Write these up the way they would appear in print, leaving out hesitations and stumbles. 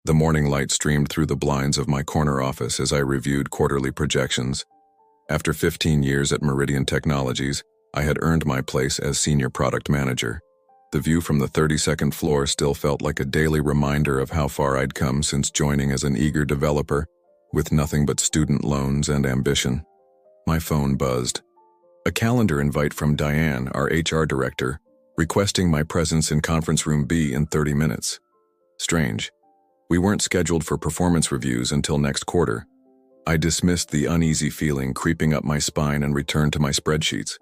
The morning light streamed through the blinds of my corner office as I reviewed quarterly projections. After 15 years at Meridian Technologies, I had earned my place as senior product manager. The view from the 32nd floor still felt like a daily reminder of how far I'd come since joining as an eager developer, with nothing but student loans and ambition. My phone buzzed. A calendar invite from Diane, our HR director, requesting my presence in conference room B in 30 minutes. Strange. We weren't scheduled for performance reviews until next quarter. I dismissed the uneasy feeling creeping up my spine and returned to my spreadsheets.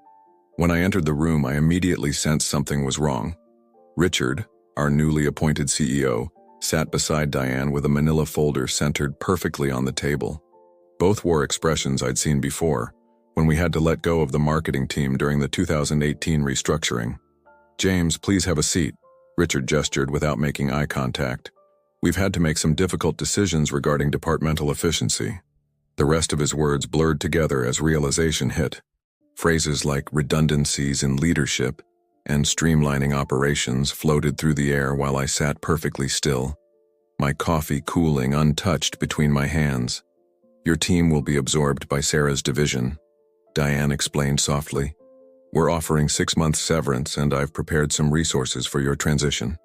When I entered the room, I immediately sensed something was wrong. Richard, our newly appointed CEO, sat beside Diane with a manila folder centered perfectly on the table. Both wore expressions I'd seen before, when we had to let go of the marketing team during the 2018 restructuring. "James, please have a seat," Richard gestured without making eye contact. "We've had to make some difficult decisions regarding departmental efficiency." The rest of his words blurred together as realization hit. Phrases like redundancies in leadership and streamlining operations floated through the air while I sat perfectly still, my coffee cooling untouched between my hands. "Your team will be absorbed by Sarah's division," Diane explained softly. "We're offering 6 months severance, and I've prepared some resources for your transition."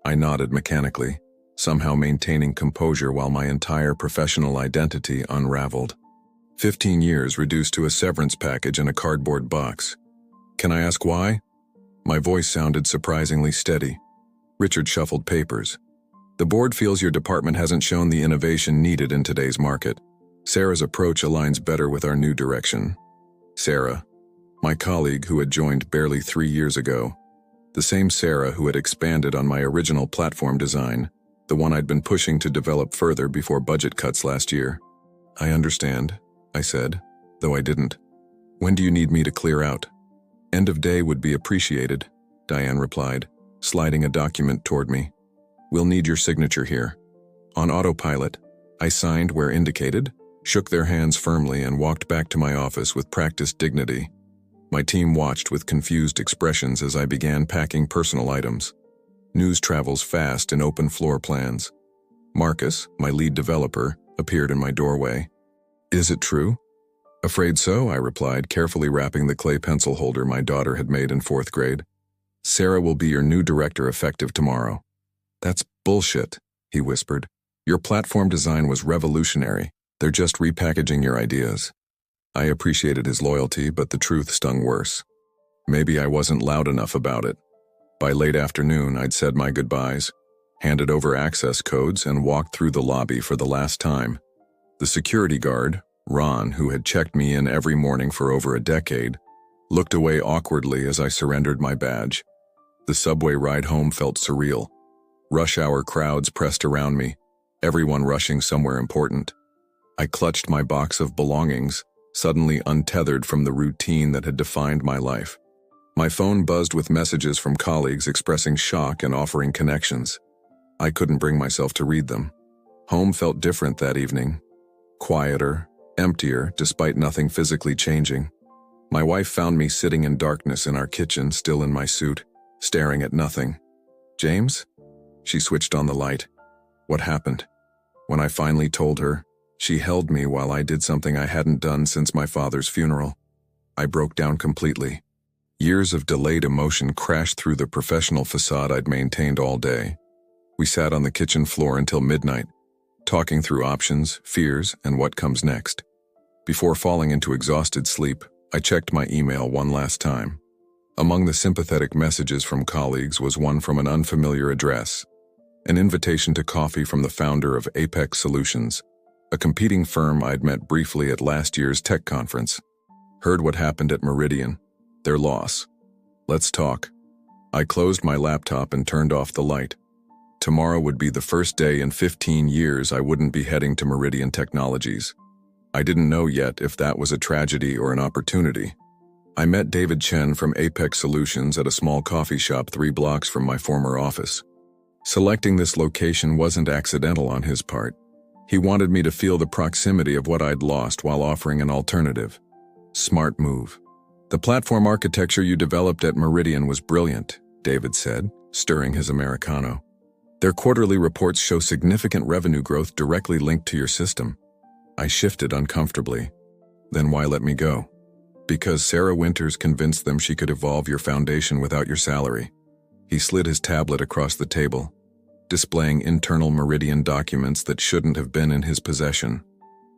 I nodded mechanically, somehow maintaining composure while my entire professional identity unraveled. 15 years reduced to a severance package in a cardboard box. "Can I ask why?" My voice sounded surprisingly steady. Richard shuffled papers. "The board feels your department hasn't shown the innovation needed in today's market. Sarah's approach aligns better with our new direction." Sarah, my colleague who had joined barely 3 years ago. The same Sarah who had expanded on my original platform design, the one I'd been pushing to develop further before budget cuts last year. "I understand," I said, though I didn't. "When do you need me to clear out?" "End of day would be appreciated," Diane replied, sliding a document toward me. "We'll need your signature here." On autopilot, I signed where indicated, shook their hands firmly, and walked back to my office with practiced dignity. My team watched with confused expressions as I began packing personal items. News travels fast in open floor plans. Marcus, my lead developer, appeared in my doorway. "Is it true?" "Afraid so," I replied, carefully wrapping the clay pencil holder my daughter had made in 4th grade. "Sarah will be your new director effective tomorrow." "That's bullshit," he whispered. "Your platform design was revolutionary. They're just repackaging your ideas." I appreciated his loyalty, but the truth stung worse. Maybe I wasn't loud enough about it. By late afternoon, I'd said my goodbyes, handed over access codes, and walked through the lobby for the last time. The security guard, Ron, who had checked me in every morning for over a decade, looked away awkwardly as I surrendered my badge. The subway ride home felt surreal. Rush hour crowds pressed around me, everyone rushing somewhere important. I clutched my box of belongings, suddenly untethered from the routine that had defined my life. My phone buzzed with messages from colleagues expressing shock and offering connections. I couldn't bring myself to read them. Home felt different that evening. Quieter, emptier, despite nothing physically changing. My wife found me sitting in darkness in our kitchen, still in my suit, staring at nothing. "James?" She switched on the light. "What happened?" When I finally told her, she held me while I did something I hadn't done since my father's funeral. I broke down completely. Years of delayed emotion crashed through the professional facade I'd maintained all day. We sat on the kitchen floor until midnight, talking through options, fears, and what comes next. Before falling into exhausted sleep, I checked my email one last time. Among the sympathetic messages from colleagues was one from an unfamiliar address, an invitation to coffee from the founder of Apex Solutions, a competing firm I'd met briefly at last year's tech conference. "Heard what happened at Meridian. Their loss. Let's talk." I closed my laptop and turned off the light. Tomorrow would be the first day in 15 years I wouldn't be heading to Meridian Technologies. I didn't know yet if that was a tragedy or an opportunity. I met David Chen from Apex Solutions at a small coffee shop 3 blocks from my former office. Selecting this location wasn't accidental on his part. He wanted me to feel the proximity of what I'd lost while offering an alternative. Smart move. "The platform architecture you developed at Meridian was brilliant," David said, stirring his Americano. Their quarterly reports show significant revenue growth directly linked to your system. I shifted uncomfortably. Then why let me go? Because Sarah Winters convinced them she could evolve your foundation without your salary. He slid his tablet across the table, displaying internal Meridian documents that shouldn't have been in his possession.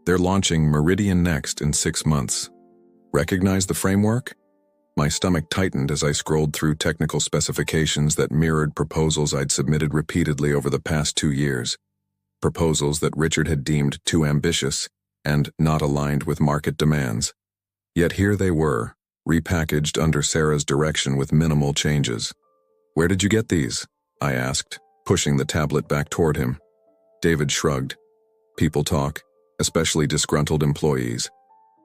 They're launching Meridian Next in 6 months. Recognize the framework? My stomach tightened as I scrolled through technical specifications that mirrored proposals I'd submitted repeatedly over the past 2 years. Proposals that Richard had deemed too ambitious and not aligned with market demands. Yet here they were, repackaged under Sarah's direction with minimal changes. "Where did you get these?" I asked, pushing the tablet back toward him. David shrugged. "People talk, especially disgruntled employees.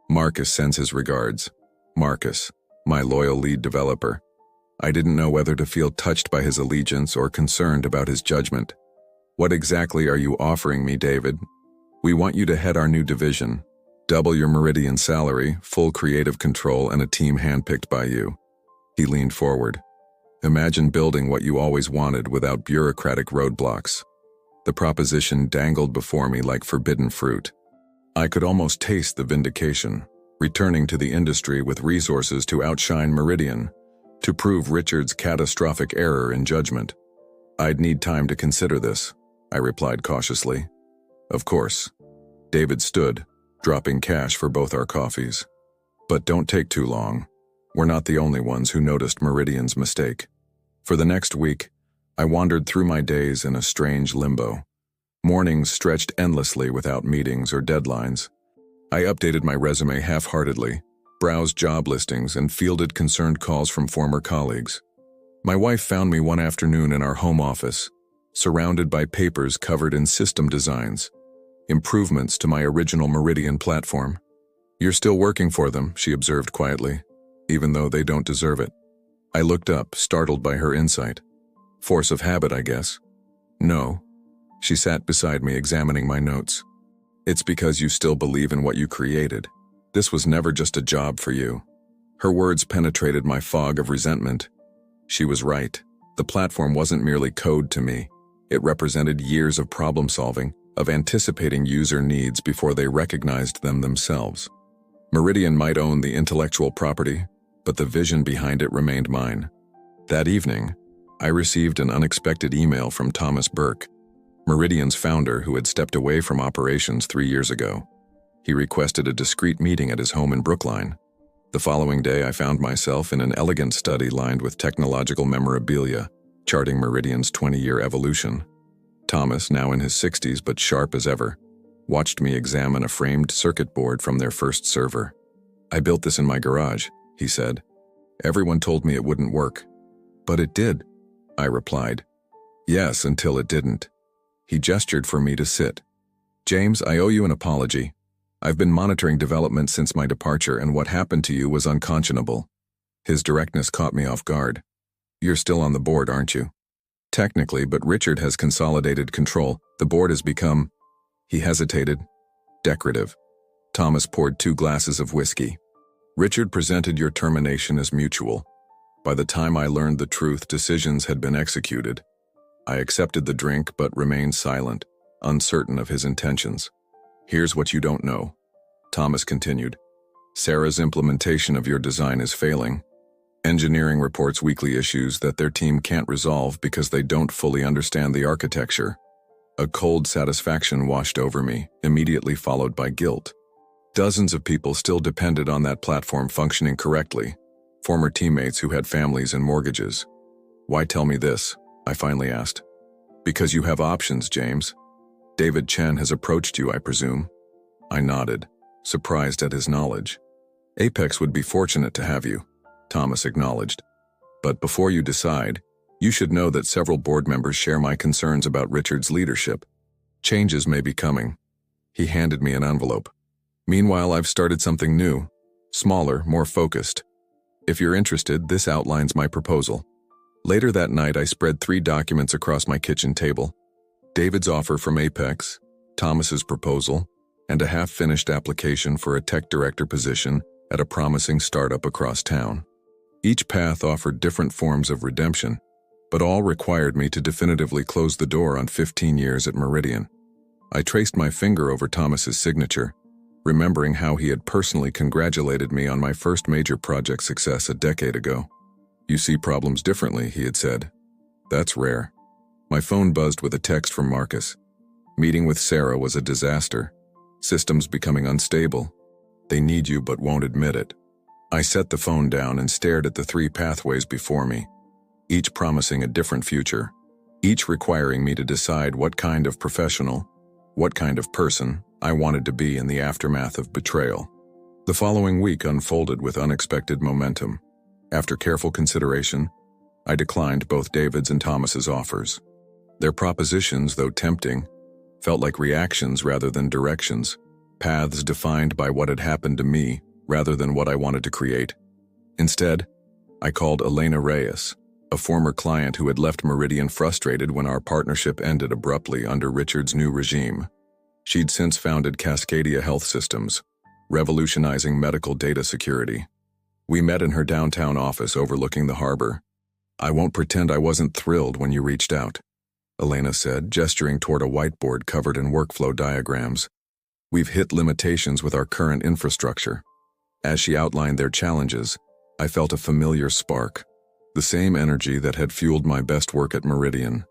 Marcus sends his regards." Marcus, my loyal lead developer. I didn't know whether to feel touched by his allegiance or concerned about his judgment. "What exactly are you offering me, David?" "We want you to head our new division. Double your Meridian salary, full creative control, and a team handpicked by you." He leaned forward. "Imagine building what you always wanted without bureaucratic roadblocks." The proposition dangled before me like forbidden fruit. I could almost taste the vindication, returning to the industry with resources to outshine Meridian, to prove Richard's catastrophic error in judgment. "I'd need time to consider this," I replied cautiously. "Of course." David stood, dropping cash for both our coffees. "But don't take too long. We're not the only ones who noticed Meridian's mistake." For the next week, I wandered through my days in a strange limbo. Mornings stretched endlessly without meetings or deadlines. I updated my resume half-heartedly, browsed job listings, and fielded concerned calls from former colleagues. My wife found me one afternoon in our home office, surrounded by papers covered in system designs, improvements to my original Meridian platform. "You're still working for them," she observed quietly, "even though they don't deserve it." I looked up, startled by her insight. "Force of habit, I guess." "No." She sat beside me, examining my notes. "It's because you still believe in what you created. This was never just a job for you." Her words penetrated my fog of resentment. She was right. The platform wasn't merely code to me. It represented years of problem-solving, of anticipating user needs before they recognized them themselves. Meridian might own the intellectual property, but the vision behind it remained mine. That evening, I received an unexpected email from Thomas Burke, Meridian's founder who had stepped away from operations 3 years ago. He requested a discreet meeting at his home in Brookline. The following day, I found myself in an elegant study lined with technological memorabilia, charting Meridian's 20-year evolution. Thomas, now in his 60s but sharp as ever, watched me examine a framed circuit board from their first server. "I built this in my garage," he said. "Everyone told me it wouldn't work." "But it did," I replied. "Yes, until it didn't." He gestured for me to sit. "James, I owe you an apology. I've been monitoring developments since my departure, and what happened to you was unconscionable." His directness caught me off guard. "You're still on the board, aren't you?" "Technically, but Richard has consolidated control. The board has become—" He hesitated. "Decorative." Thomas poured 2 glasses of whiskey. "Richard presented your termination as mutual. By the time I learned the truth, decisions had been executed. I accepted the drink but remained silent, uncertain of his intentions. Here's what you don't know," Thomas continued. "Sarah's implementation of your design is failing. Engineering reports weekly issues that their team can't resolve because they don't fully understand the architecture." A cold satisfaction washed over me, immediately followed by guilt. Dozens of people still depended on that platform functioning correctly, former teammates who had families and mortgages. "Why tell me this?" I finally asked. "Because you have options, James. David Chen has approached you, I presume." I nodded, surprised at his knowledge. "Apex would be fortunate to have you," Thomas acknowledged. "But before you decide, you should know that several board members share my concerns about Richard's leadership. Changes may be coming." He handed me an envelope. "Meanwhile, I've started something new, smaller, more focused. If you're interested, this outlines my proposal." Later that night, I spread 3 documents across my kitchen table. David's offer from Apex, Thomas's proposal, and a half-finished application for a tech director position at a promising startup across town. Each path offered different forms of redemption, but all required me to definitively close the door on 15 years at Meridian. I traced my finger over Thomas's signature, remembering how he had personally congratulated me on my first major project success a decade ago. "You see problems differently," he had said. "That's rare." My phone buzzed with a text from Marcus. Meeting with Sarah was a disaster. Systems becoming unstable. They need you but won't admit it. I set the phone down and stared at the 3 pathways before me, each promising a different future, each requiring me to decide what kind of professional, what kind of person I wanted to be in the aftermath of betrayal. The following week unfolded with unexpected momentum. After careful consideration, I declined both David's and Thomas's offers. Their propositions, though tempting, felt like reactions rather than directions, paths defined by what had happened to me rather than what I wanted to create. Instead, I called Elena Reyes, a former client who had left Meridian frustrated when our partnership ended abruptly under Richard's new regime. She'd since founded Cascadia Health Systems, revolutionizing medical data security. We met in her downtown office overlooking the harbor. "I won't pretend I wasn't thrilled when you reached out," Elena said, gesturing toward a whiteboard covered in workflow diagrams. "We've hit limitations with our current infrastructure." As she outlined their challenges, I felt a familiar spark, the same energy that had fueled my best work at Meridian.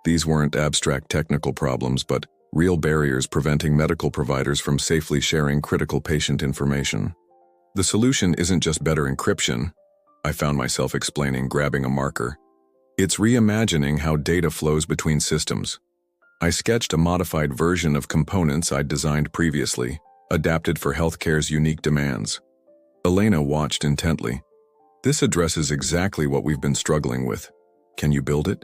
These weren't abstract technical problems, but real barriers preventing medical providers from safely sharing critical patient information. "The solution isn't just better encryption," I found myself explaining, grabbing a marker. "It's reimagining how data flows between systems." I sketched a modified version of components I'd designed previously, adapted for healthcare's unique demands. Elena watched intently. "This addresses exactly what we've been struggling with. Can you build it?"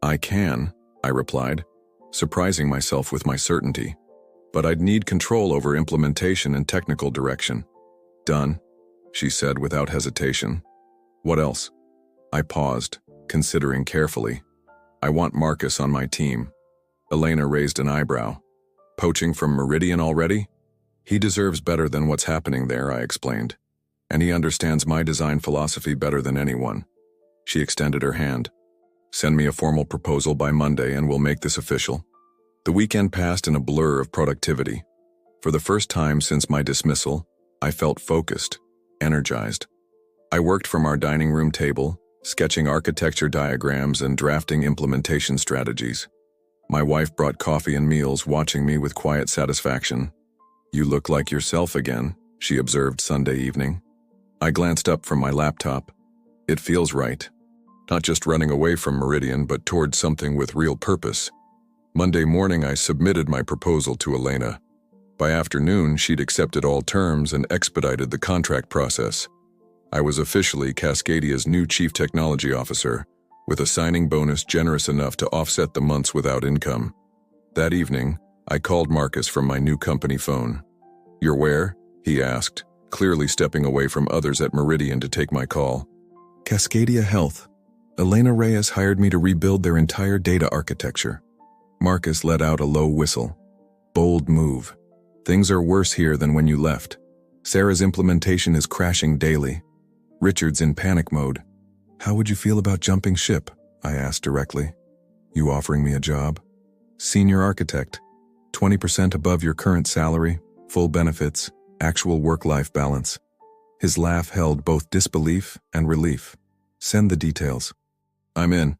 "I can," I replied, surprising myself with my certainty. "But I'd need control over implementation and technical direction." "Done," she said without hesitation. "What else?" I paused, considering carefully. "I want Marcus on my team." Elena raised an eyebrow. "Poaching from Meridian already?" "He deserves better than what's happening there," I explained. "And he understands my design philosophy better than anyone." She extended her hand. "Send me a formal proposal by Monday and we'll make this official." The weekend passed in a blur of productivity. For the first time since my dismissal, I felt focused, energized. I worked from our dining room table, sketching architecture diagrams and drafting implementation strategies. My wife brought coffee and meals, watching me with quiet satisfaction. "You look like yourself again," she observed Sunday evening. I glanced up from my laptop. It feels right. Not just running away from Meridian, but towards something with real purpose. Monday morning, I submitted my proposal to Elena. By afternoon, she'd accepted all terms and expedited the contract process. I was officially Cascadia's new Chief Technology Officer, with a signing bonus generous enough to offset the months without income. That evening, I called Marcus from my new company phone. "You're where?" he asked, clearly stepping away from others at Meridian to take my call. "Cascadia Health. Elena Reyes hired me to rebuild their entire data architecture." Marcus let out a low whistle. "Bold move. Things are worse here than when you left. Sarah's implementation is crashing daily. Richard's in panic mode." "How would you feel about jumping ship?" I asked directly. "You offering me a job?" "Senior architect. 20% above your current salary, full benefits, actual work-life balance." His laugh held both disbelief and relief. "Send the details." "I'm in."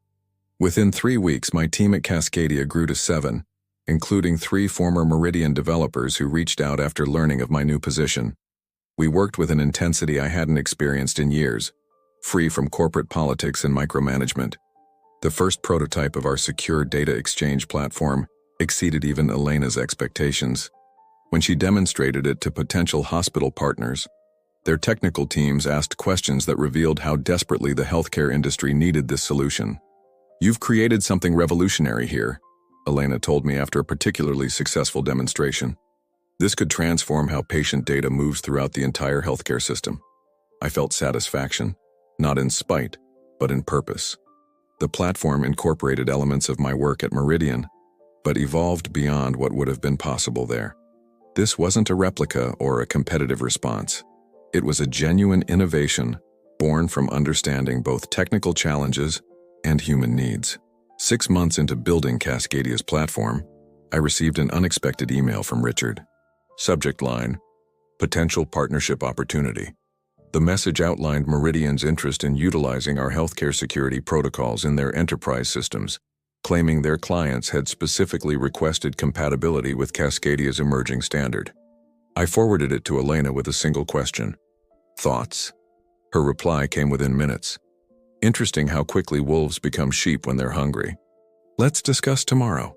Within 3 weeks, my team at Cascadia grew to 7, including 3 former Meridian developers who reached out after learning of my new position. We worked with an intensity I hadn't experienced in years, free from corporate politics and micromanagement. The first prototype of our secure data exchange platform exceeded even Elena's expectations. When she demonstrated it to potential hospital partners, their technical teams asked questions that revealed how desperately the healthcare industry needed this solution. "You've created something revolutionary here," Elena told me after a particularly successful demonstration. "This could transform how patient data moves throughout the entire healthcare system." I felt satisfaction, not in spite, but in purpose. The platform incorporated elements of my work at Meridian, but evolved beyond what would have been possible there. This wasn't a replica or a competitive response. It was a genuine innovation born from understanding both technical challenges and human needs. 6 months into building Cascadia's platform, I received an unexpected email from Richard. Subject line: Potential Partnership Opportunity. The message outlined Meridian's interest in utilizing our healthcare security protocols in their enterprise systems, claiming their clients had specifically requested compatibility with Cascadia's emerging standard. I forwarded it to Elena with a single question: Thoughts? Her reply came within minutes. Interesting how quickly wolves become sheep when they're hungry. Let's discuss tomorrow.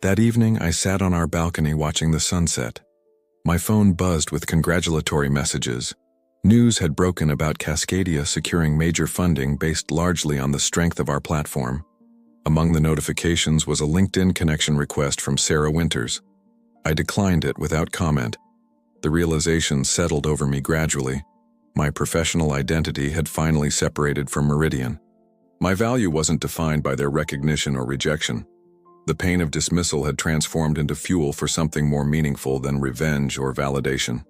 That evening, I sat on our balcony watching the sunset. My phone buzzed with congratulatory messages. News had broken about Cascadia securing major funding based largely on the strength of our platform. Among the notifications was a LinkedIn connection request from Sarah Winters. I declined it without comment. The realization settled over me gradually. My professional identity had finally separated from Meridian. My value wasn't defined by their recognition or rejection. The pain of dismissal had transformed into fuel for something more meaningful than revenge or validation.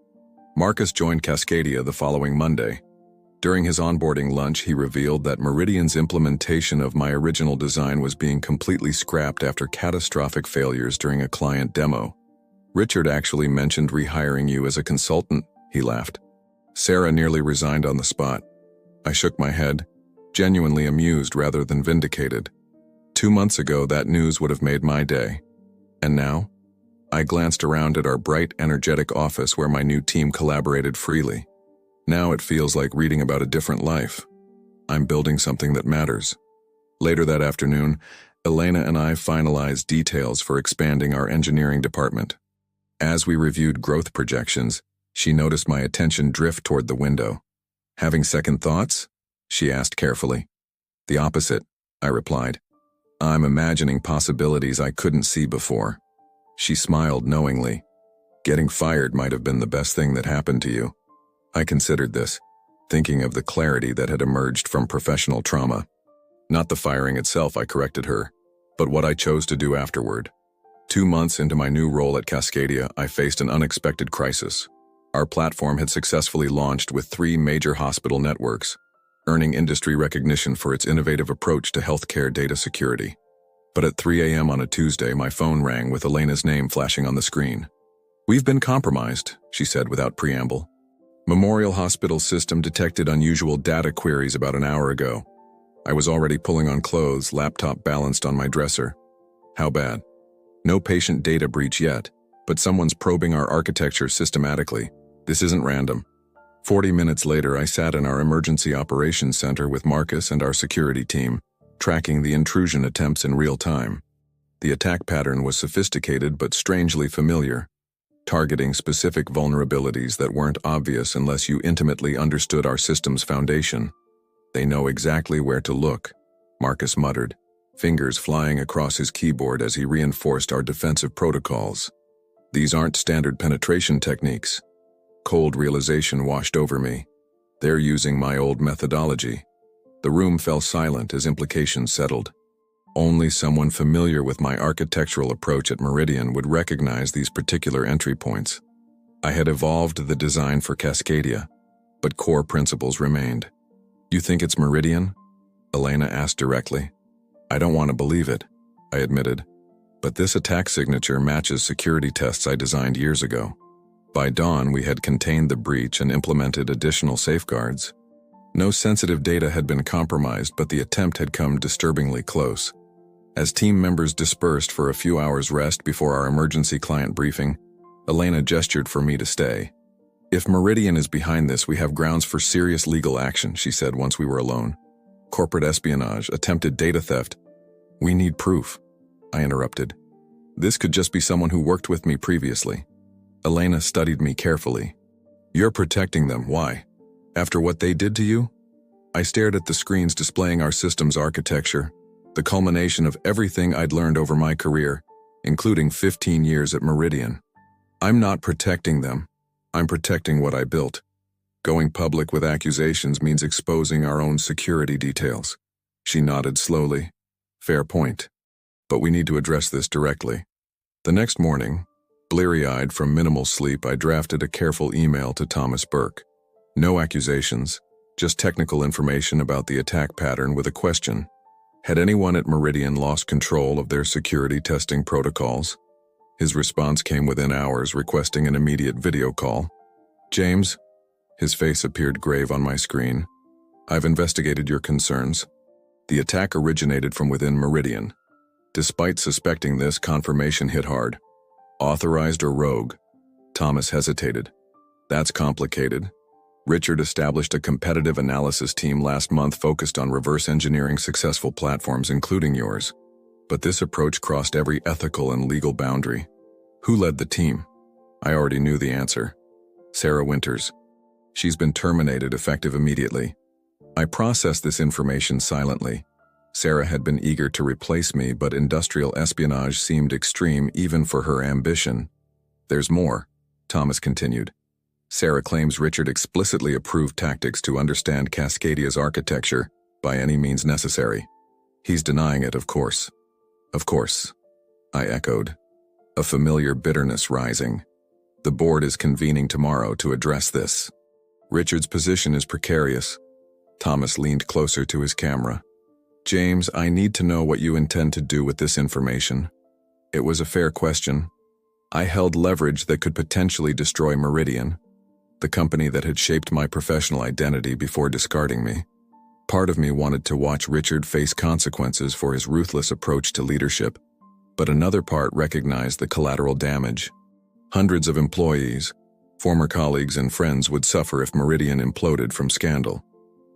Marcus joined Cascadia the following Monday. During his onboarding lunch, he revealed that Meridian's implementation of my original design was being completely scrapped after catastrophic failures during a client demo. Richard actually mentioned rehiring you as a consultant, he laughed. Sarah nearly resigned on the spot. I shook my head, genuinely amused rather than vindicated. 2 months ago, that news would have made my day. And now? I glanced around at our bright, energetic office where my new team collaborated freely. Now it feels like reading about a different life. I'm building something that matters. Later that afternoon, Elena and I finalized details for expanding our engineering department. As we reviewed growth projections, she noticed my attention drift toward the window. Having second thoughts? She asked carefully. The opposite, I replied. I'm imagining possibilities I couldn't see before. She smiled knowingly. Getting fired might have been the best thing that happened to you. I considered this, thinking of the clarity that had emerged from professional trauma. Not the firing itself, I corrected her, but what I chose to do afterward. 2 months into my new role at Cascadia, I faced an unexpected crisis. Our platform had successfully launched with 3 major hospital networks, earning industry recognition for its innovative approach to healthcare data security. But at 3 a.m. on a Tuesday, my phone rang with Elena's name flashing on the screen. We've been compromised, she said without preamble. Memorial Hospital system detected unusual data queries about an hour ago. I was already pulling on clothes, laptop balanced on my dresser. How bad? No patient data breach yet, but someone's probing our architecture systematically. This isn't random. 40 minutes later, I sat in our emergency operations center with Marcus and our security team, tracking the intrusion attempts in real time. The attack pattern was sophisticated but strangely familiar, targeting specific vulnerabilities that weren't obvious unless you intimately understood our system's foundation. They know exactly where to look, Marcus muttered, fingers flying across his keyboard as he reinforced our defensive protocols. These aren't standard penetration techniques. Cold realization washed over me. They're using my old methodology. The room fell silent as implications settled. Only someone familiar with my architectural approach at Meridian would recognize these particular entry points. I had evolved the design for Cascadia, but core principles remained. You think it's Meridian? Elena asked directly. I don't want to believe it, I admitted. But this attack signature matches security tests I designed years ago. By dawn, we had contained the breach and implemented additional safeguards. No sensitive data had been compromised, but the attempt had come disturbingly close. As team members dispersed for a few hours rest before our emergency client briefing, Elena gestured for me to stay. If Meridian is behind this, we have grounds for serious legal action, she said once we were alone. Corporate espionage, attempted data theft. We need proof, I interrupted. This could just be someone who worked with me previously. Elena studied me carefully. You're protecting them, why? After what they did to you? I stared at the screens displaying our system's architecture, the culmination of everything I'd learned over my career, including 15 years at Meridian. I'm not protecting them. I'm protecting what I built. Going public with accusations means exposing our own security details. She nodded slowly. Fair point. But we need to address this directly. The next morning, bleary-eyed from minimal sleep, I drafted a careful email to Thomas Burke. No accusations, just technical information about the attack pattern with a question. Had anyone at Meridian lost control of their security testing protocols? His response came within hours, requesting an immediate video call. James, his face appeared grave on my screen. I've investigated your concerns. The attack originated from within Meridian. Despite suspecting this, confirmation hit hard. Authorized or rogue? Thomas hesitated. That's complicated. Richard established a competitive analysis team last month focused on reverse engineering successful platforms, including yours. But this approach crossed every ethical and legal boundary. Who led the team? I already knew the answer. Sarah Winters. She's been terminated effective immediately. I processed this information silently. Sarah had been eager to replace me, but industrial espionage seemed extreme even for her ambition. There's more, Thomas continued. Sarah claims Richard explicitly approved tactics to understand Cascadia's architecture by any means necessary. He's denying it, of course. Of course, I echoed, a familiar bitterness rising. The board is convening tomorrow to address this. Richard's position is precarious. Thomas leaned closer to his camera. James, I need to know what you intend to do with this information. It was a fair question. I held leverage that could potentially destroy Meridian, the company that had shaped my professional identity before discarding me. Part of me wanted to watch Richard face consequences for his ruthless approach to leadership, but another part recognized the collateral damage. Hundreds of employees, former colleagues and friends would suffer if Meridian imploded from scandal.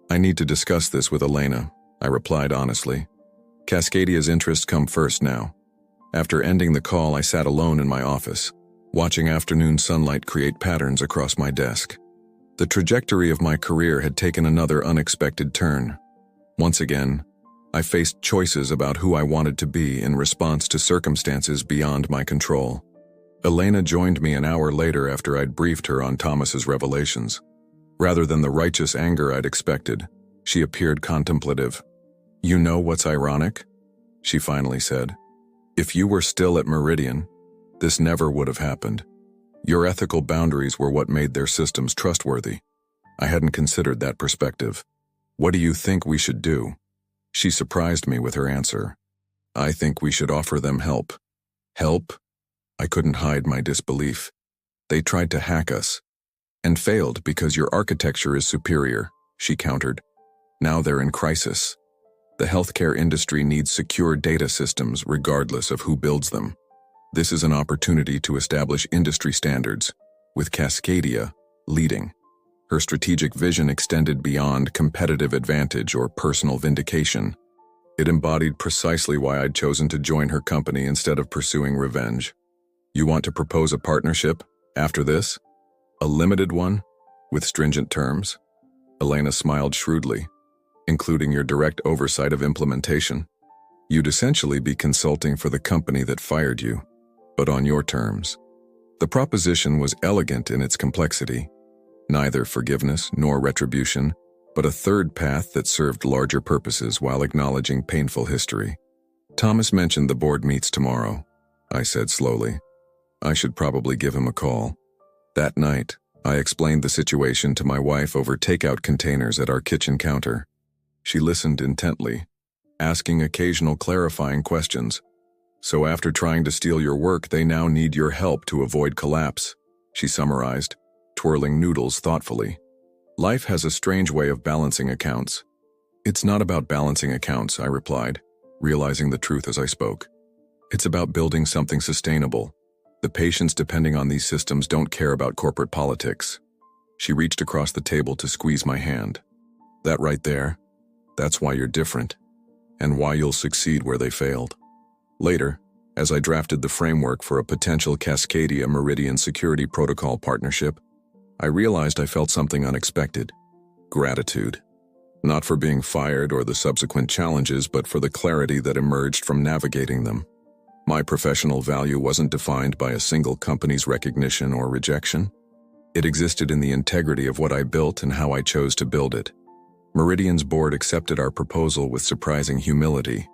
I need to discuss this with Elena, I replied honestly. Cascadia's interests come first now. After ending the call, I sat alone in my office, watching afternoon sunlight create patterns across my desk. The trajectory of my career had taken another unexpected turn. Once again, I faced choices about who I wanted to be in response to circumstances beyond my control. Elena joined me an hour later after I'd briefed her on Thomas's revelations. Rather than the righteous anger I'd expected, she appeared contemplative. You know what's ironic? She finally said. If you were still at Meridian, this never would have happened. Your ethical boundaries were what made their systems trustworthy. I hadn't considered that perspective. What do you think we should do? She surprised me with her answer. I think we should offer them help. Help? I couldn't hide my disbelief. They tried to hack us, and failed because your architecture is superior, she countered. Now they're in crisis. The healthcare industry needs secure data systems regardless of who builds them. This is an opportunity to establish industry standards, with Cascadia leading. Her strategic vision extended beyond competitive advantage or personal vindication. It embodied precisely why I'd chosen to join her company instead of pursuing revenge. You want to propose a partnership after this? A limited one, with stringent terms? Elena smiled shrewdly. Including your direct oversight of implementation. You'd essentially be consulting for the company that fired you, but on your terms. The proposition was elegant in its complexity. Neither forgiveness nor retribution, but a third path that served larger purposes while acknowledging painful history. Thomas mentioned the board meets tomorrow, I said slowly. I should probably give him a call. That night, I explained the situation to my wife over takeout containers at our kitchen counter. She listened intently, asking occasional clarifying questions. So after trying to steal your work, they now need your help to avoid collapse, she summarized, twirling noodles thoughtfully. Life has a strange way of balancing accounts. It's not about balancing accounts, I replied, realizing the truth as I spoke. It's about building something sustainable. The patients depending on these systems don't care about corporate politics. She reached across the table to squeeze my hand. That right there, that's why you're different, and why you'll succeed where they failed. Later, as I drafted the framework for a potential Cascadia Meridian security protocol partnership, I realized I felt something unexpected. Gratitude. Not for being fired or the subsequent challenges, but for the clarity that emerged from navigating them. My professional value wasn't defined by a single company's recognition or rejection. It existed in the integrity of what I built and how I chose to build it. Meridian's board accepted our proposal with surprising humility.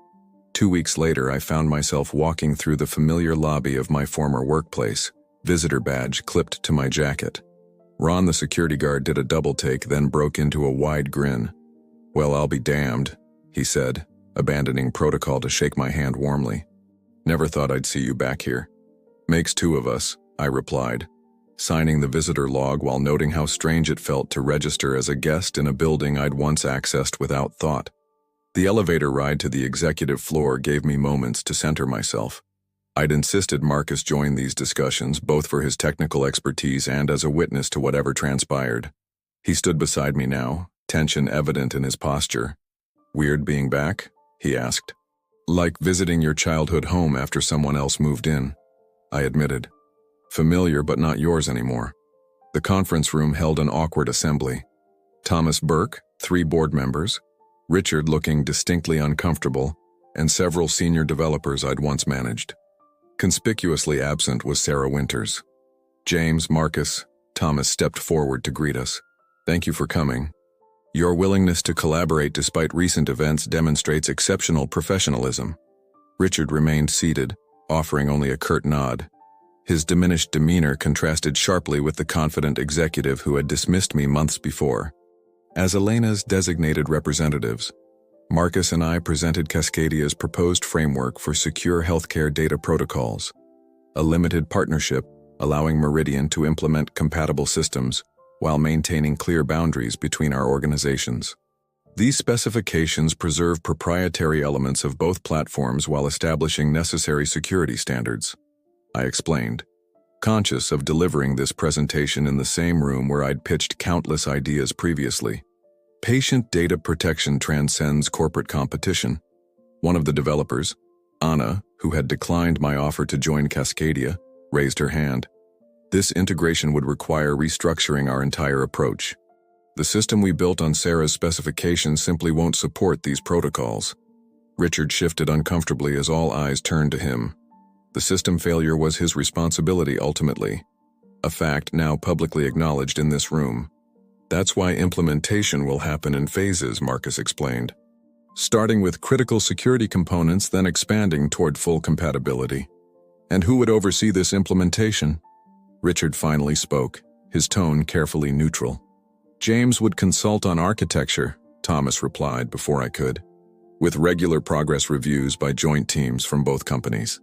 2 weeks later, I found myself walking through the familiar lobby of my former workplace, visitor badge clipped to my jacket. Ron, the security guard, did a double take, then broke into a wide grin. Well, I'll be damned, he said, abandoning protocol to shake my hand warmly. "Never thought I'd see you back here." "Makes two of us," I replied, signing the visitor log while noting how strange it felt to register as a guest in a building I'd once accessed without thought. The elevator ride to the executive floor gave me moments to center myself. I'd insisted Marcus join these discussions, both for his technical expertise and as a witness to whatever transpired. He stood beside me now, tension evident in his posture. "Weird being back?" he asked. "Like visiting your childhood home after someone else moved in," I admitted. "Familiar but not yours anymore." The conference room held an awkward assembly. Thomas Burke, 3 board members, Richard looking distinctly uncomfortable, and several senior developers I'd once managed. Conspicuously absent was Sarah Winters. James, Marcus, Thomas stepped forward to greet us. "Thank you for coming. Your willingness to collaborate despite recent events demonstrates exceptional professionalism." Richard remained seated, offering only a curt nod. His diminished demeanor contrasted sharply with the confident executive who had dismissed me months before. As Elena's designated representatives, Marcus and I presented Cascadia's proposed framework for secure healthcare data protocols, a limited partnership allowing Meridian to implement compatible systems while maintaining clear boundaries between our organizations. These specifications preserve proprietary elements of both platforms while establishing necessary security standards, I explained, conscious of delivering this presentation in the same room where I'd pitched countless ideas previously. Patient data protection transcends corporate competition. One of the developers, Anna, who had declined my offer to join Cascadia, raised her hand. This integration would require restructuring our entire approach. "The system we built on Sarah's specifications simply won't support these protocols." Richard shifted uncomfortably as all eyes turned to him. The system failure was his responsibility ultimately, a fact now publicly acknowledged in this room. "That's why implementation will happen in phases," Marcus explained. "Starting with critical security components, then expanding toward full compatibility." "And who would oversee this implementation?" Richard finally spoke, his tone carefully neutral. "James would consult on architecture," Thomas replied before I could, "with regular progress reviews by joint teams from both companies."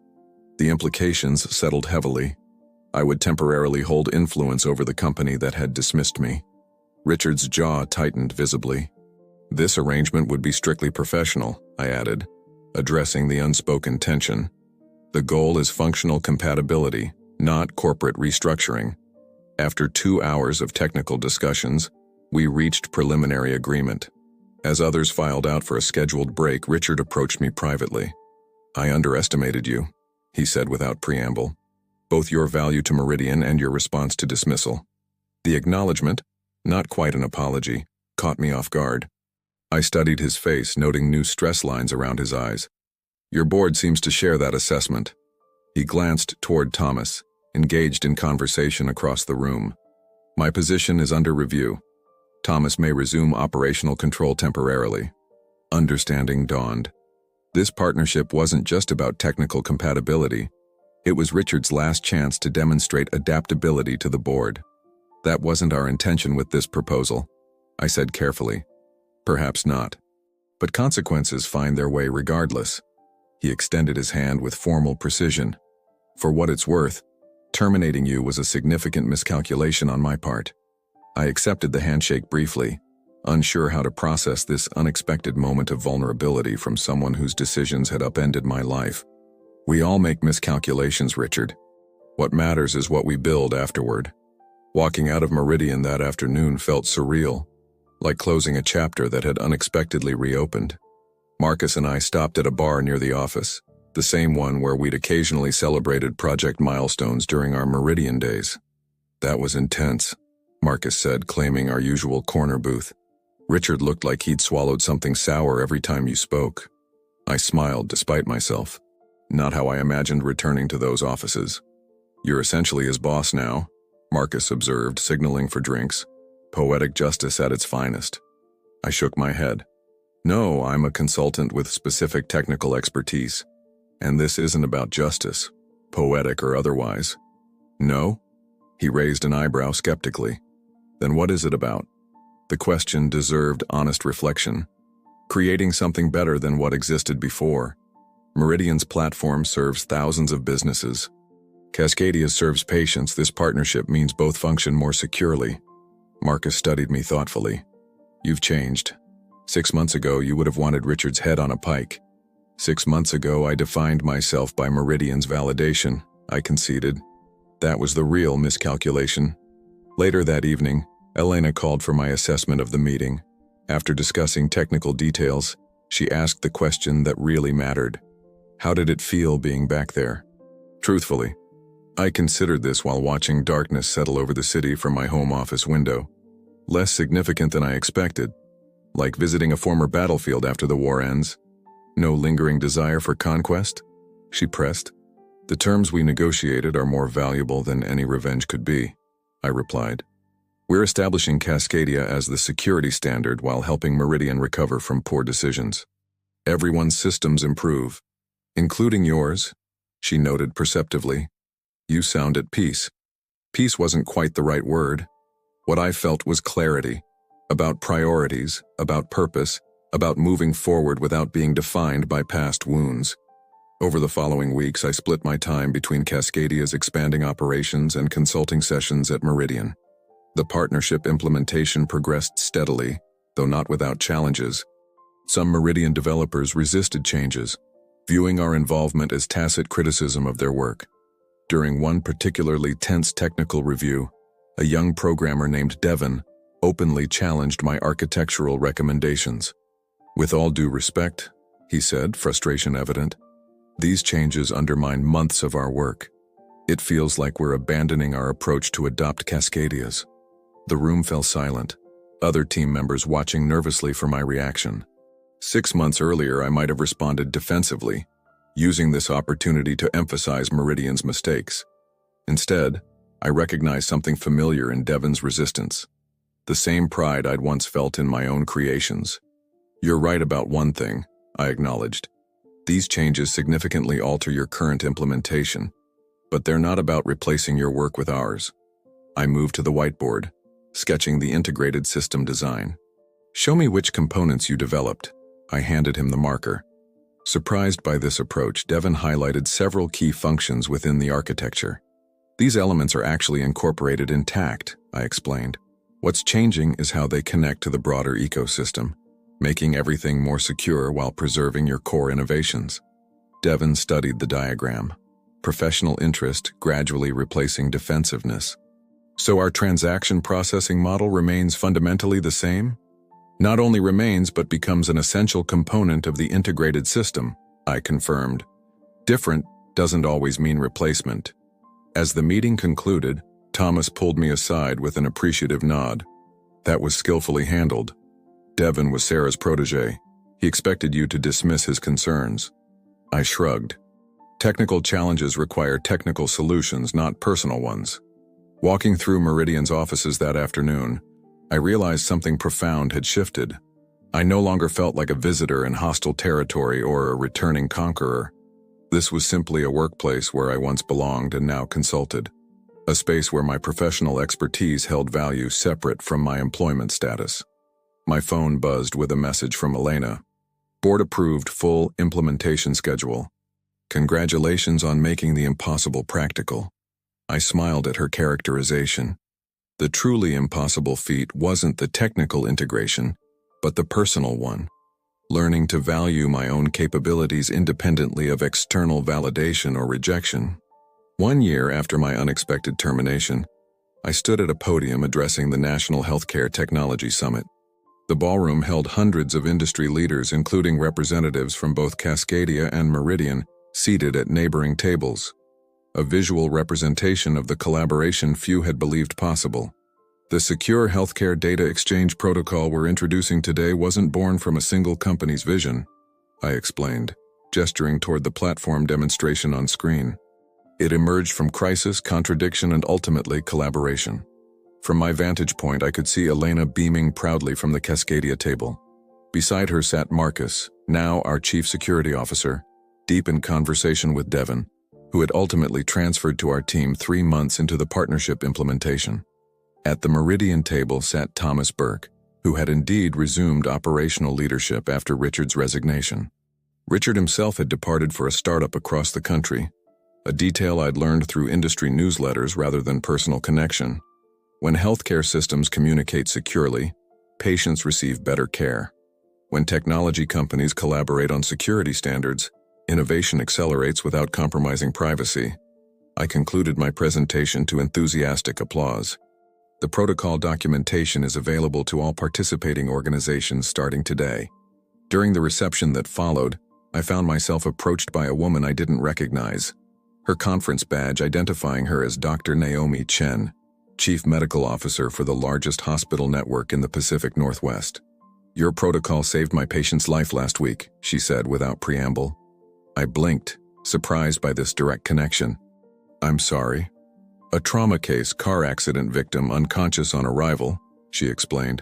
The implications settled heavily. I would temporarily hold influence over the company that had dismissed me. Richard's jaw tightened visibly. "This arrangement would be strictly professional," I added, addressing the unspoken tension. "The goal is functional compatibility, not corporate restructuring." After 2 hours of technical discussions, we reached preliminary agreement. As others filed out for a scheduled break, Richard approached me privately. "I underestimated you," he said without preamble, "both your value to Meridian and your response to dismissal." The acknowledgement, not quite an apology, caught me off guard. I studied his face, noting new stress lines around his eyes. "Your board seems to share that assessment." He glanced toward Thomas, engaged in conversation across the room. "My position is under review. Thomas may resume operational control temporarily." Understanding dawned. This partnership wasn't just about technical compatibility. It was Richard's last chance to demonstrate adaptability to the board. "That wasn't our intention with this proposal," I said carefully. "Perhaps not. But consequences find their way regardless." He extended his hand with formal precision. "For what it's worth, terminating you was a significant miscalculation on my part." I accepted the handshake briefly, unsure how to process this unexpected moment of vulnerability from someone whose decisions had upended my life. "We all make miscalculations, Richard. What matters is what we build afterward." Walking out of Meridian that afternoon felt surreal, like closing a chapter that had unexpectedly reopened. Marcus and I stopped at a bar near the office, the same one where we'd occasionally celebrated project milestones during our Meridian days. "That was intense," Marcus said, claiming our usual corner booth. "Richard looked like he'd swallowed something sour every time you spoke." I smiled despite myself. Not how I imagined returning to those offices. "You're essentially his boss now," Marcus observed, signaling for drinks. "Poetic justice at its finest." I shook my head. "No, I'm a consultant with specific technical expertise. And this isn't about justice, poetic or otherwise." "No?" He raised an eyebrow skeptically. "Then what is it about?" The question deserved honest reflection. creating something better than what existed before. Meridian's platform serves thousands of businesses. Cascadia serves patients. This partnership means both function more securely. Marcus studied me thoughtfully. You've changed. 6 months ago, you would have wanted Richard's head on a pike. 6 months ago, I defined myself by Meridian's validation, I conceded. That was the real miscalculation. Later that evening, Elena called for my assessment of the meeting. After discussing technical details, she asked the question that really mattered. How did it feel being back there? Truthfully, I considered this while watching darkness settle over the city from my home office window. Less significant than I expected, like visiting a former battlefield after the war ends. No lingering desire for conquest? She pressed. The terms we negotiated are more valuable than any revenge could be, I replied. We're establishing Cascadia as the security standard while helping Meridian recover from poor decisions. Everyone's systems improve, including yours, she noted perceptively. You sound at peace. Peace wasn't quite the right word. What I felt was clarity, about priorities, about purpose, about moving forward without being defined by past wounds. Over the following weeks, I split my time between Cascadia's expanding operations and consulting sessions at Meridian. The partnership implementation progressed steadily, though not without challenges. Some Meridian developers resisted changes, viewing our involvement as tacit criticism of their work. During one particularly tense technical review, a young programmer named Devin openly challenged my architectural recommendations. With all due respect, he said, frustration evident, these changes undermine months of our work. It feels like we're abandoning our approach to adopt Cascadia's. The room fell silent, other team members watching nervously for my reaction. 6 months earlier, I might have responded defensively, using this opportunity to emphasize Meridian's mistakes. Instead, I recognized something familiar in Devin's resistance. The same pride I'd once felt in my own creations. You're right about one thing, I acknowledged. These changes significantly alter your current implementation, but they're not about replacing your work with ours. I moved to the whiteboard, sketching the integrated system design. Show me which components you developed. I handed him the marker. Surprised by this approach, Devin highlighted several key functions within the architecture. These elements are actually incorporated intact, I explained. What's changing is how they connect to the broader ecosystem, making everything more secure while preserving your core innovations. Devin studied the diagram, professional interest gradually replacing defensiveness. So our transaction processing model remains fundamentally the same? Not only remains, but becomes an essential component of the integrated system, I confirmed. Different doesn't always mean replacement. As the meeting concluded, Thomas pulled me aside with an appreciative nod. That was skillfully handled. Devin was Sarah's protege. He expected you to dismiss his concerns. I shrugged. Technical challenges require technical solutions, not personal ones. Walking through Meridian's offices that afternoon, I realized something profound had shifted. I no longer felt like a visitor in hostile territory or a returning conqueror. This was simply a workplace where I once belonged and now consulted. A space where my professional expertise held value separate from my employment status. My phone buzzed with a message from Elena. Board-approved full implementation schedule. Congratulations on making the impossible practical. I smiled at her characterization. The truly impossible feat wasn't the technical integration, but the personal one. Learning to value my own capabilities independently of external validation or rejection. 1 year after my unexpected termination, I stood at a podium addressing the National Healthcare Technology Summit. The ballroom held hundreds of industry leaders, including representatives from both Cascadia and Meridian, seated at neighboring tables. A visual representation of the collaboration few had believed possible. The secure healthcare data exchange protocol we're introducing today wasn't born from a single company's vision, I explained, gesturing toward the platform demonstration on screen. It emerged from crisis, contradiction, and ultimately collaboration. From my vantage point, I could see Elena beaming proudly from the Cascadia table. Beside her sat Marcus, now our chief security officer, deep in conversation with Devin, who had ultimately transferred to our team 3 months into the partnership implementation. At the Meridian table sat Thomas Burke, who had indeed resumed operational leadership after Richard's resignation. Richard himself had departed for a startup across the country, a detail I'd learned through industry newsletters rather than personal connection. When healthcare systems communicate securely, patients receive better care. When technology companies collaborate on security standards, innovation accelerates without compromising privacy. I concluded my presentation to enthusiastic applause. The protocol documentation is available to all participating organizations starting today. During the reception that followed, I found myself approached by a woman I didn't recognize, her conference badge identifying her as Dr. Naomi Chen, Chief Medical Officer for the largest hospital network in the Pacific Northwest. "Your protocol saved my patient's life last week," she said without preamble. I blinked, surprised by this direct connection. "I'm sorry." "A trauma case, car accident victim unconscious on arrival," she explained.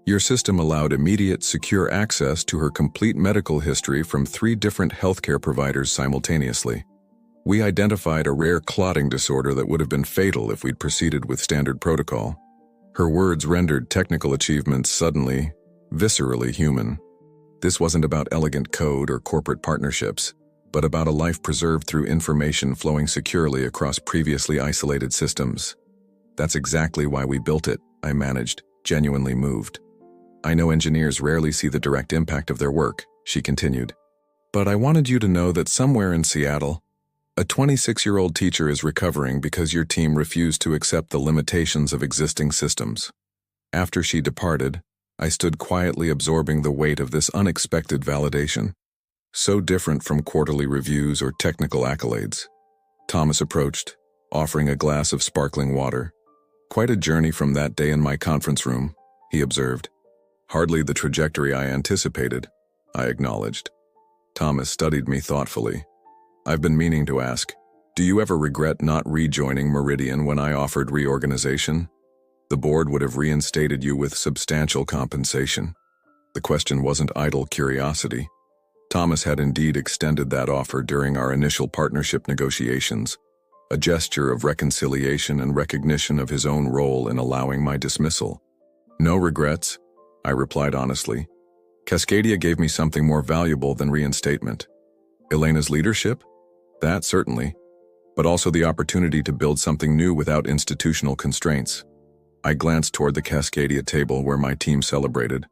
"Your system allowed immediate, secure access to her complete medical history from 3 different healthcare providers simultaneously. We identified a rare clotting disorder that would have been fatal if we'd proceeded with standard protocol." Her words rendered technical achievements suddenly, viscerally human. This wasn't about elegant code or corporate partnerships, but about a life preserved through information flowing securely across previously isolated systems. "That's exactly why we built it," I managed, genuinely moved. "I know engineers rarely see the direct impact of their work," she continued. "But I wanted you to know that somewhere in Seattle, a 26-year-old teacher is recovering because your team refused to accept the limitations of existing systems." After she departed, I stood quietly absorbing the weight of this unexpected validation. So different from quarterly reviews or technical accolades. Thomas approached, offering a glass of sparkling water. "Quite a journey from that day in my conference room," he observed. "Hardly the trajectory I anticipated," I acknowledged. Thomas studied me thoughtfully. "I've been meaning to ask, do you ever regret not rejoining Meridian when I offered reorganization? The board would have reinstated you with substantial compensation." The question wasn't idle curiosity. Thomas had indeed extended that offer during our initial partnership negotiations, a gesture of reconciliation and recognition of his own role in allowing my dismissal. "No regrets," I replied honestly. "Cascadia gave me something more valuable than reinstatement. Elena's leadership? That certainly, but also the opportunity to build something new without institutional constraints." I glanced toward the Cascadia table where my team celebrated.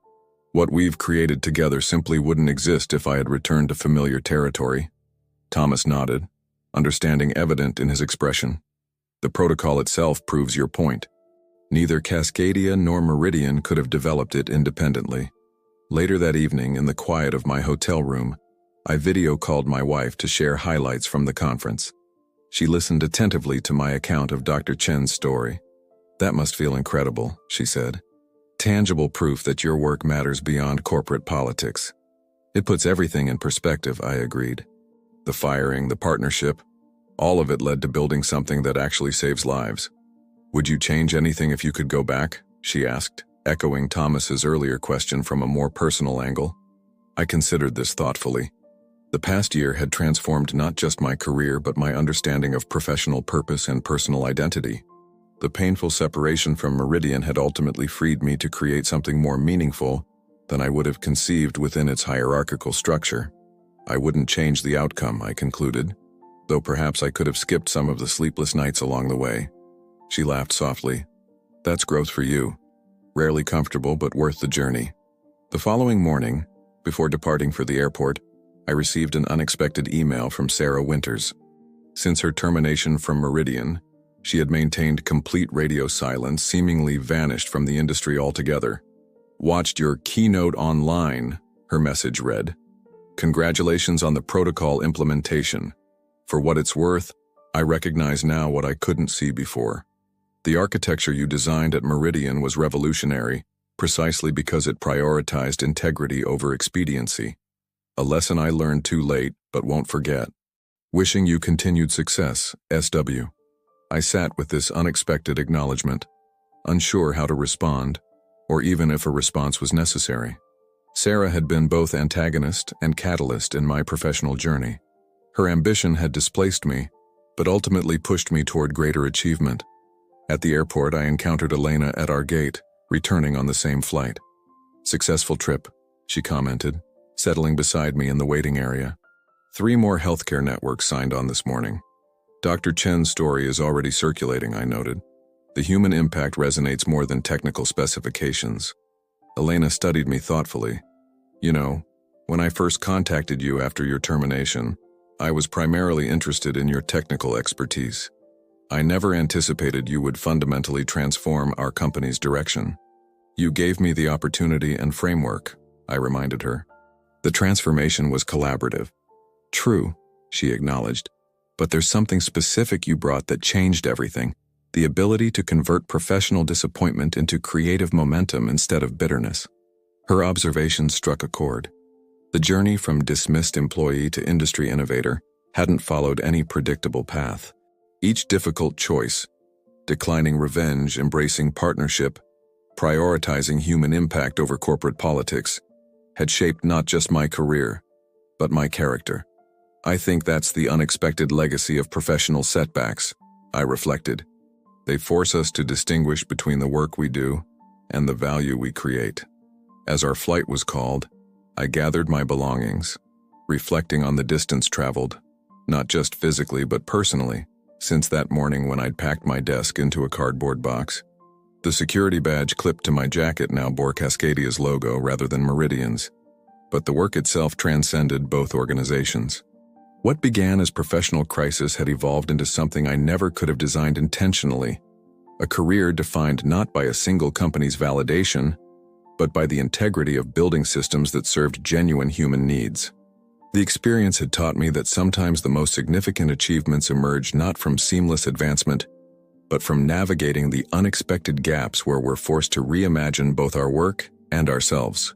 "What we've created together simply wouldn't exist if I had returned to familiar territory." Thomas nodded, understanding evident in his expression. "The protocol itself proves your point. Neither Cascadia nor Meridian could have developed it independently." Later that evening, in the quiet of my hotel room, I video called my wife to share highlights from the conference. She listened attentively to my account of Dr. Chen's story. "That must feel incredible," she said. "Tangible proof that your work matters beyond corporate politics." "It puts everything in perspective," I agreed. The firing, the partnership, all of it led to building something that actually saves lives. "Would you change anything if you could go back?" she asked, echoing Thomas's earlier question from a more personal angle. I considered this thoughtfully. The past year had transformed not just my career but my understanding of professional purpose and personal identity. The painful separation from Meridian had ultimately freed me to create something more meaningful than I would have conceived within its hierarchical structure. I wouldn't change the outcome, I concluded, though perhaps I could have skipped some of the sleepless nights along the way. She laughed softly. "That's growth for you. Rarely comfortable, but worth the journey." The following morning, before departing for the airport, I received an unexpected email from Sarah Winters. Since her termination from Meridian, she had maintained complete radio silence, seemingly vanished from the industry altogether. "Watched your keynote online," her message read. "Congratulations on the protocol implementation. For what it's worth, I recognize now what I couldn't see before. The architecture you designed at Meridian was revolutionary, precisely because it prioritized integrity over expediency. A lesson I learned too late, but won't forget. Wishing you continued success, SW." I sat with this unexpected acknowledgement, unsure how to respond, or even if a response was necessary. Sarah had been both antagonist and catalyst in my professional journey. Her ambition had displaced me, but ultimately pushed me toward greater achievement. At the airport, I encountered Elena at our gate, returning on the same flight. Successful trip, she commented, settling beside me in the waiting area. 3 more healthcare networks signed on this morning. Dr. Chen's story is already circulating, I noted. The human impact resonates more than technical specifications. Elena studied me thoughtfully. You know, when I first contacted you after your termination, I was primarily interested in your technical expertise. I never anticipated you would fundamentally transform our company's direction. You gave me the opportunity and framework, I reminded her. The transformation was collaborative. True, she acknowledged, but there's something specific you brought that changed everything. The ability to convert professional disappointment into creative momentum instead of bitterness. Her observations struck a chord. The journey from dismissed employee to industry innovator hadn't followed any predictable path. Each difficult choice, declining revenge, embracing partnership, prioritizing human impact over corporate politics, had shaped not just my career, but my character. I think that's the unexpected legacy of professional setbacks, I reflected. They force us to distinguish between the work we do and the value we create. As our flight was called, I gathered my belongings, reflecting on the distance traveled, not just physically but personally, since that morning when I'd packed my desk into a cardboard box. The security badge clipped to my jacket now bore Cascadia's logo rather than Meridian's, but the work itself transcended both organizations. What began as professional crisis had evolved into something I never could have designed intentionally, a career defined not by a single company's validation, but by the integrity of building systems that served genuine human needs. The experience had taught me that sometimes the most significant achievements emerge not from seamless advancement, but from navigating the unexpected gaps where we're forced to reimagine both our work and ourselves.